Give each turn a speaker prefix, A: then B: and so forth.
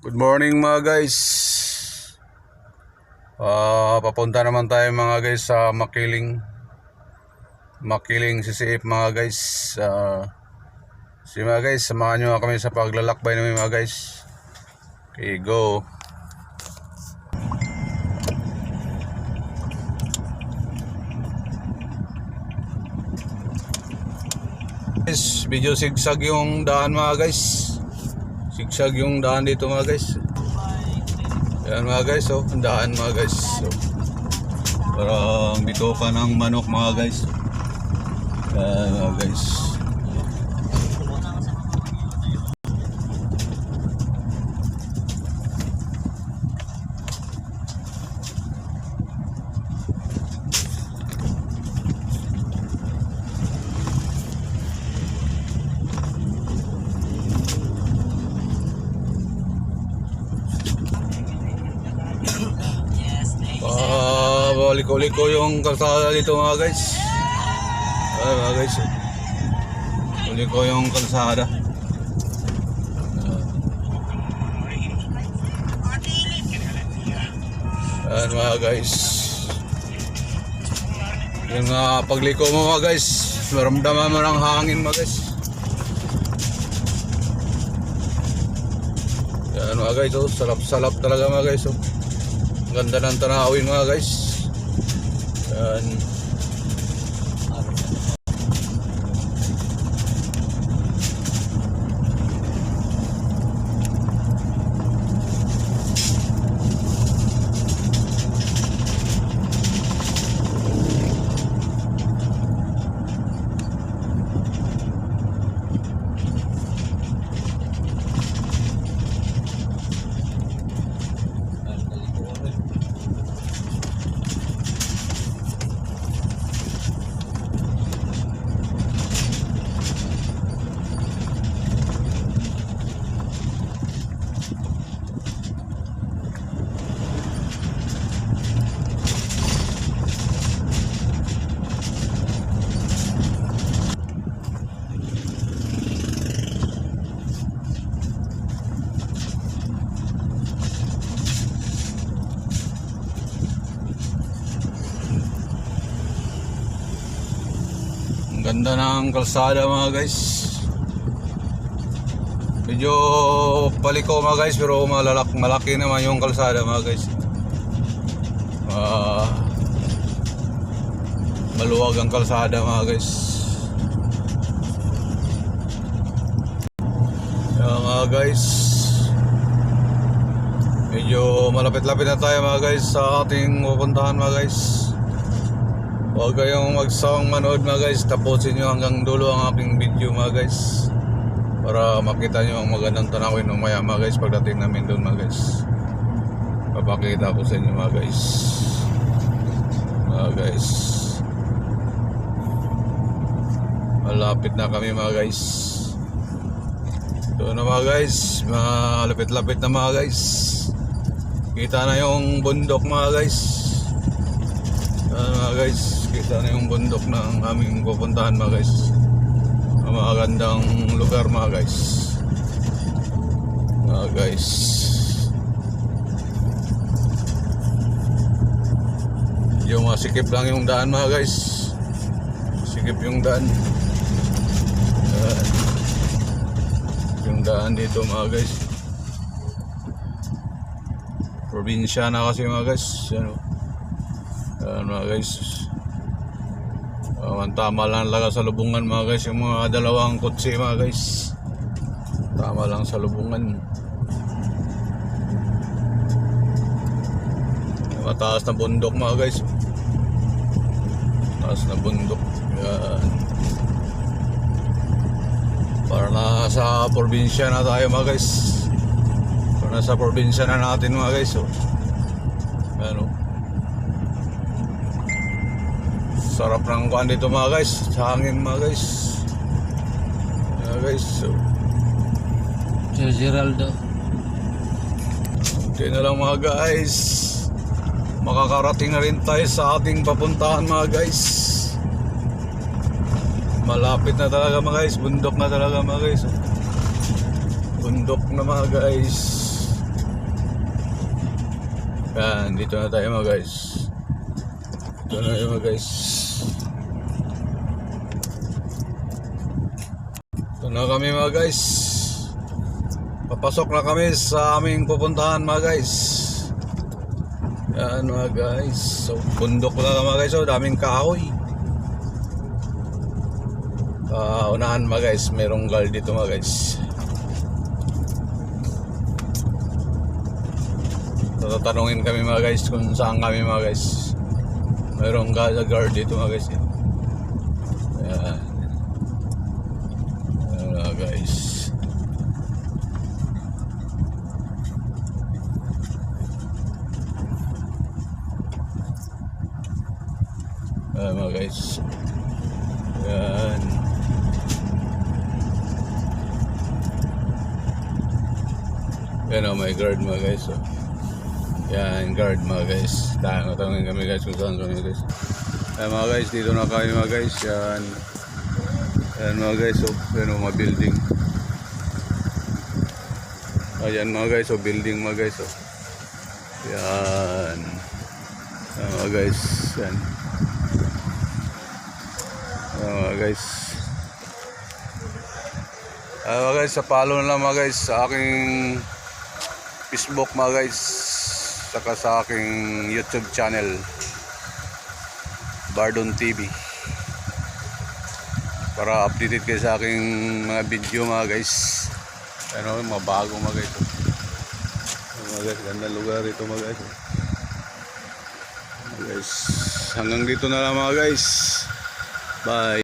A: Good morning mga guys. Papunta naman tayo mga guys sa Makiling CCF mga guys. Mga guys, samahan nyo kami sa paglalakbay namin mga guys. Okay, go. Guys, medyo sigsag yung daan mga guys. Sigsag yung daan dito mga guys. Yan mga guys, oh, ang daan mga guys. So, parang dito pa ng manok mga guys. Yan mga guys. Liko-liko yung kalsada dito mga guys. Ay mga guys, liko yung kalsada. Ayan mga guys. Yung pagliko mo mga guys, maramdaman mo ng hangin mga guys. Ayan mga guys, oh, salap-salap talaga mga guys. Oh. Ganda ng tanawin mga guys. Yan. Ganda ng kalsada mga guys. Medyo paliko mga guys, pero malaki naman yung kalsada mga guys. Maluwag ang kalsada mga guys. Yan mga guys, medyo malapit-lapit na tayo mga guys sa ating pupuntahan mga guys. Huwag kayong magsawang manood mga guys. Tapusin nyo hanggang dulo ang aking video mga guys, para makita nyo ang magandang tanawin mamaya mga guys pagdating namin doon mga guys. Papakita ko sa inyo mga guys. Malapit na kami mga guys. Doon na mga guys, malapit-lapit na mga guys. Kita na yung bundok mga guys. Mga guys, kita na yung bundok ng aming pupuntahan mga guys. Ang magandang lugar mga guys. Yung masikip lang yung daan mga guys. Sikip yung daan. Yung daan dito mga guys. Probinsya na kasi mga guys. Yan mga guys. Tama lang sa lubungan mga guys. Yung mga dalawang kotse mga guys. Tama lang sa lubungan. Mataas na bundok mga guys. Mataas na bundok. Yan. Para nasa probinsya na tayo mga guys. Para nasa probinsya na natin mga guys. Ano? Sarap ng kuhan dito mga guys, sa hangin mga guys.
B: Geraldo.
A: Okay na lang mga guys. Makakarating na rin tayo sa ating papuntahan mga guys. Malapit na talaga mga guys. Bundok na talaga mga guys. Bundok na mga guys. Yan, dito na tayo mga guys. Dito na tayo mga guys. Ito na kami mga guys. Papasok na kami sa aming pupuntahan mga guys. Yan mga guys. So, bundok na mga guys. So, daming kahoy. Unahan mga guys. Merong guard dito mga guys. Tatanungin kami mga guys kung saan kami mga guys. Merong guard dito mga guys. Yan. Yan mga guys. Yan mga guys. Yan. Yan o, may guard mga guys. So, yan, guard mga guys. Tanungin kami guys kung saan kami guys. Yan mga guys, dito na kami mga guys. Yan. Yan mga guys, so, yan o, mga building. Ayan mga guys, so building mga guys. So. Yan. Yan mga guys. Yan. Yan mga guys. Mga guys, sa follow na lang mga guys sa aking Facebook mga guys, saka sa aking YouTube channel Bardon TV, para updated kayo sa aking mga video mga guys. Ano, mga bago mga guys. Mga guys, ganda lugar ito mga guys. Mga guys, hanggang dito na lang mga guys. Bye.